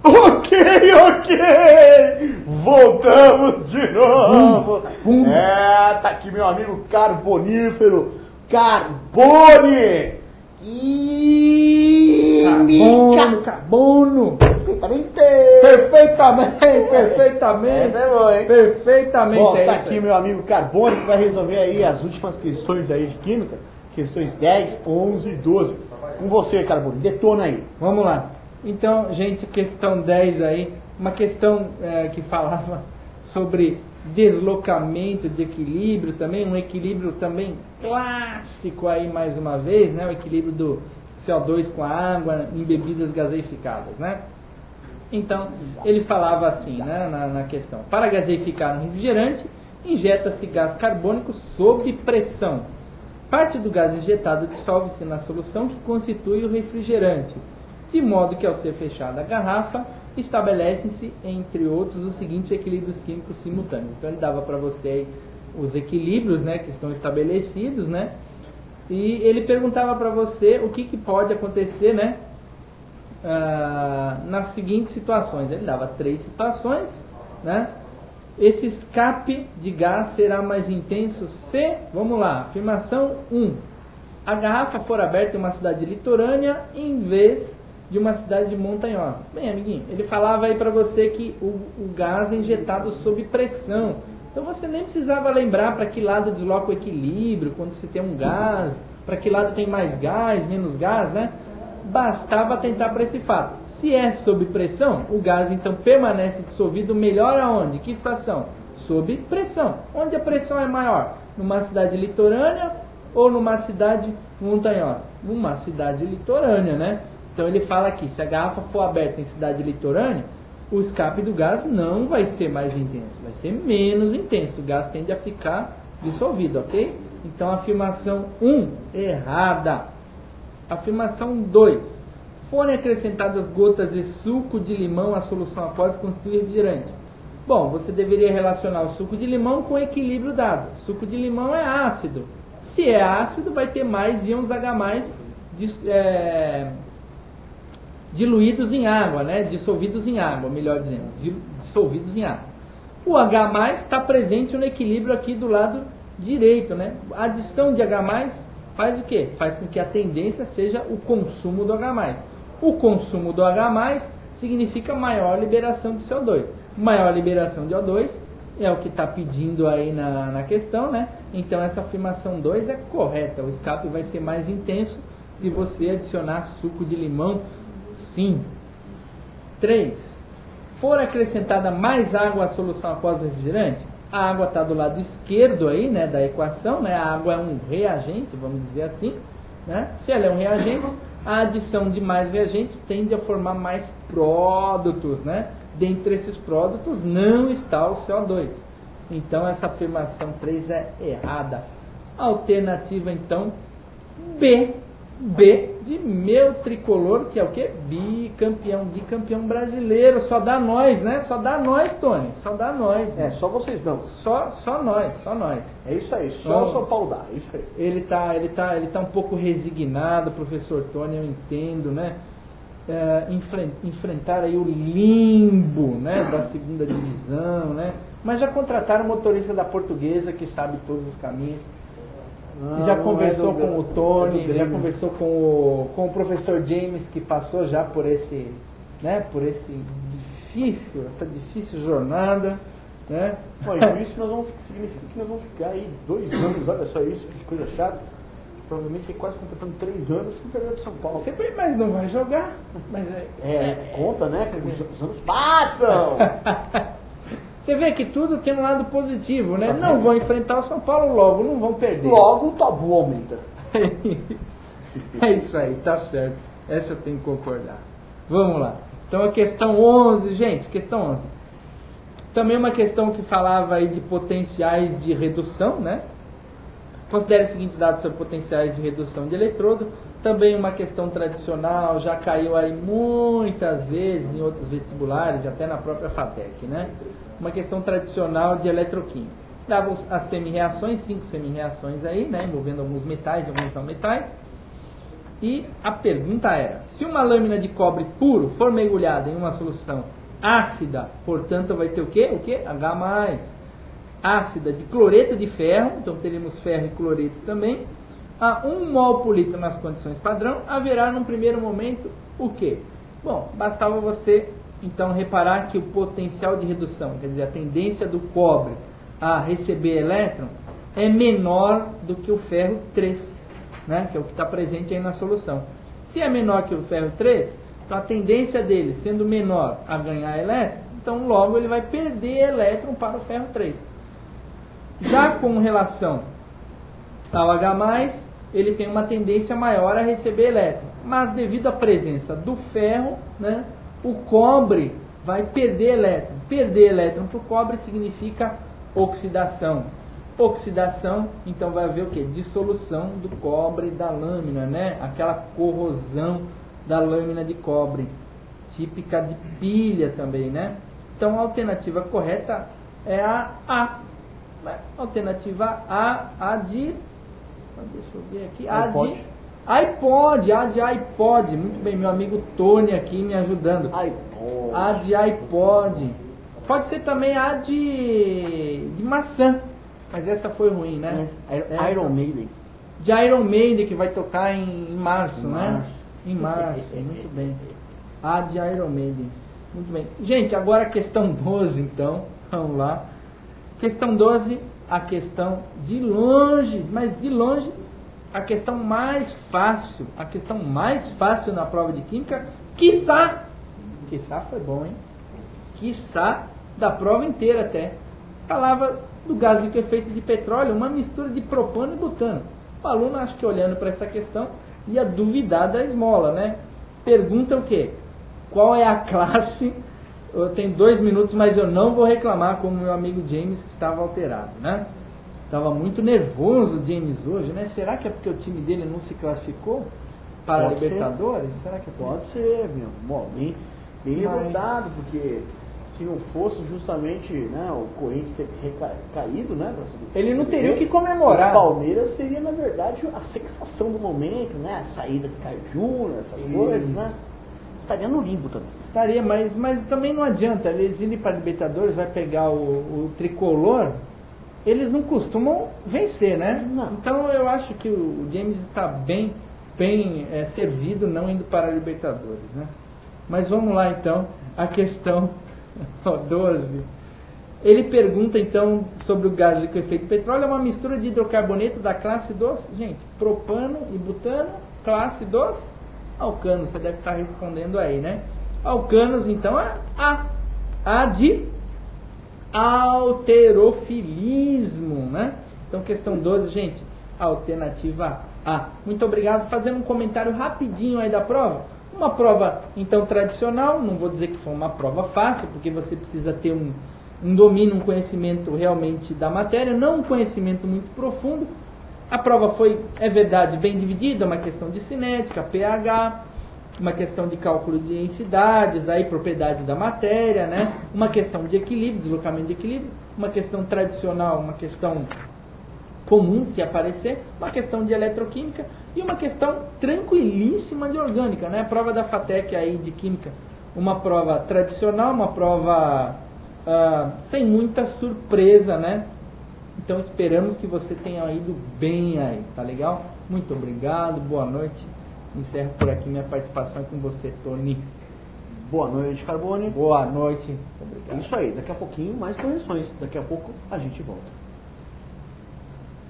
Ok. Voltamos de novo. Tá aqui meu amigo carbonífero. Carbone. Carbono. Perfeitamente. Essa é boa, hein? Perfeitamente. Bom, é tá isso aqui aí. meu amigo Carbone que vai resolver aí as últimas questões aí de química. Questões 10, 11 e 12. Com você, Carbone. Detona aí. Vamos lá. Então, gente, questão 10 aí, uma questão que falava sobre deslocamento de equilíbrio também, um equilíbrio também clássico aí mais uma vez, né? O equilíbrio do CO2 com a água em bebidas gaseificadas, né? Então, ele falava assim, né, na questão: para gaseificar um refrigerante, injeta-se gás carbônico sob pressão. Parte do gás injetado dissolve-se na solução que constitui o refrigerante, de modo que, ao ser fechada a garrafa, estabelecem-se, entre outros, os seguintes equilíbrios químicos simultâneos. Então, ele dava para você aí os equilíbrios, né, que estão estabelecidos, né, e ele perguntava para você o que pode acontecer, né, nas seguintes situações. Ele dava 3 situações, né? Esse escape de gás será mais intenso se, vamos lá, afirmação 1, a garrafa for aberta em uma cidade litorânea em vez de uma cidade montanhosa. Bem, amiguinho, ele falava aí para você que o gás é injetado sob pressão. Então você nem precisava lembrar para que lado desloca o equilíbrio quando você tem um gás, para que lado tem mais gás, menos gás, né? Bastava atentar para esse fato. Se é sob pressão, o gás então permanece dissolvido melhor aonde? Que estação? Sob pressão. Onde a pressão é maior? Numa cidade litorânea ou numa cidade montanhosa? Numa cidade litorânea, né? Então ele fala aqui, se a garrafa for aberta em cidade litorânea, o escape do gás não vai ser mais intenso, vai ser menos intenso. O gás tende a ficar dissolvido, ok? Então afirmação 1, errada. Afirmação 2. Forem acrescentadas gotas de suco de limão à solução após constituir refrigerante. Bom, você deveria relacionar o suco de limão com o equilíbrio dado. O suco de limão é ácido. Se é ácido, vai ter mais íons H+, diluídos em água, né? Dissolvidos em água, melhor dizendo. Dissolvidos em água. O H+ está presente no equilíbrio aqui do lado direito, né? A adição de H+ faz o quê? Faz com que a tendência seja o consumo do H+. O consumo do H+ significa maior liberação de CO2. Maior liberação de O2 é o que está pedindo aí na questão, né? Então essa afirmação 2 é correta. O escape vai ser mais intenso se você adicionar suco de limão, sim. 3. For acrescentada mais água à solução após o refrigerante, a água está do lado esquerdo aí, né, da equação, né? A água é um reagente, vamos dizer assim, né? Se ela é um reagente, a adição de mais reagentes tende a formar mais produtos, né? Dentre esses produtos não está o CO2. Então essa afirmação 3 é errada. Alternativa então B de meu tricolor, que é o que? Bicampeão brasileiro. Só dá nós, né? Só dá nós, Tony. Só dá nós. É, só vocês não. Só nós. É isso aí, só o São Paulo dá, é isso aí. Ele tá um pouco resignado, professor Tony, eu entendo, né? Enfrentar aí o limbo, né, da segunda divisão, né? Mas já contrataram motorista da Portuguesa que sabe todos os caminhos. Já conversou com o Tony, já conversou com o professor James, que passou já por esse, né, essa difícil jornada, né? Bom, e isso significa que nós vamos ficar aí 2 anos, olha só isso, que coisa chata. Provavelmente é quase completando 3 anos no interior de São Paulo. Sempre, mas não vai jogar. Mas conta, né? Os anos passam! Você vê que tudo tem um lado positivo, né? Não vão enfrentar o São Paulo logo, não vão perder. Logo o tabu aumenta. É isso aí, tá certo. Essa eu tenho que concordar. Vamos lá. Então a questão 11, gente, questão 11. Também uma questão que falava aí de potenciais de redução, né? Considere os seguintes dados sobre potenciais de redução de eletrodo. Também uma questão tradicional, já caiu aí muitas vezes em outros vestibulares, até na própria FATEC, né? Uma questão tradicional de eletroquímica. Dava as semi-reações, 5 semi-reações aí, né? Envolvendo alguns metais e alguns não metais. E a pergunta era, se uma lâmina de cobre puro for mergulhada em uma solução ácida, portanto vai ter o quê? O quê? H+. Ácida de cloreto de ferro, então teremos ferro e cloreto também, a 1 mol por litro nas condições padrão, haverá num primeiro momento o quê? Bom, bastava você então reparar que o potencial de redução, quer dizer, a tendência do cobre a receber elétron é menor do que o ferro 3, né? Que é o que está presente aí na solução. Se é menor que o ferro 3, então a tendência dele, sendo menor a ganhar elétron, então logo ele vai perder elétron para o ferro 3. Já com relação ao H+, ele tem uma tendência maior a receber elétron. Mas devido à presença do ferro, né, o cobre vai perder elétron. Perder elétron para o cobre significa oxidação. Oxidação, então vai haver o quê? Dissolução do cobre da lâmina, né? Aquela corrosão da lâmina de cobre, típica de pilha também, né? Então a alternativa correta é a A. Alternativa A de... Deixa eu ver aqui. A de iPod. Muito bem, meu amigo Tony aqui me ajudando. iPod. A de iPod. Pode ser também a de maçã. Mas essa foi ruim, né? Iron Maiden. De Iron Maiden, que vai tocar em março, né? Em março, muito bem. A de Iron Maiden. Muito bem. Gente, agora a questão 12, então. Vamos lá. Questão 12, a questão de longe, mas de longe, a questão mais fácil na prova de Química, quiçá foi bom, hein? Quiçá da prova inteira até. Falava do gás liquefeito de petróleo, uma mistura de propano e butano. O aluno, acho que olhando para essa questão, ia duvidar da esmola, né? Pergunta o quê? Qual é a classe? Eu tenho 2 minutos, mas eu não vou reclamar como meu amigo James, que estava alterado, né? Estava muito nervoso o James hoje, né? Será que é porque o time dele não se classificou para a Libertadores? Será que é Pode ser, meu. Bom, bem levantado, porque se não fosse justamente, né, o Corinthians ter caído, né? Ele não teria o que comemorar. O Palmeiras seria, na verdade, a sensação do momento, né? A saída de Caio Júnior, essas coisas, né? Estaria no limbo também. Estaria, mas também não adianta. Eles irem para a Libertadores, vai pegar o tricolor, eles não costumam vencer, né? Não. Então eu acho que o James está bem servido não indo para a Libertadores, né? Mas vamos lá então, a questão 12. Ele pergunta então sobre o gás liquefeito de petróleo, é uma mistura de hidrocarboneto da classe dos, gente, propano e butano, classe dos alcanos. Você deve estar respondendo aí, né? Alcanos, então, é A de alterofilismo, né? Então, questão 12, gente, alternativa A. Muito obrigado. Fazendo um comentário rapidinho aí da prova. Uma prova, então, tradicional. Não vou dizer que foi uma prova fácil, porque você precisa ter um domínio, um conhecimento realmente da matéria, não um conhecimento muito profundo. A prova foi, é verdade, bem dividida, uma questão de cinética, pH, uma questão de cálculo de densidades, aí propriedades da matéria, né? Uma questão de equilíbrio, deslocamento de equilíbrio, uma questão tradicional, uma questão comum se aparecer, uma questão de eletroquímica e uma questão tranquilíssima de orgânica, né? A prova da FATEC aí de química, uma prova tradicional, uma prova sem muita surpresa, né? Então esperamos que você tenha ido bem aí, tá legal? Muito obrigado, boa noite. Encerro por aqui minha participação com você, Tony. Boa noite, Carbone. Boa noite. Muito obrigado. É isso aí, daqui a pouquinho mais correções. Daqui a pouco a gente volta.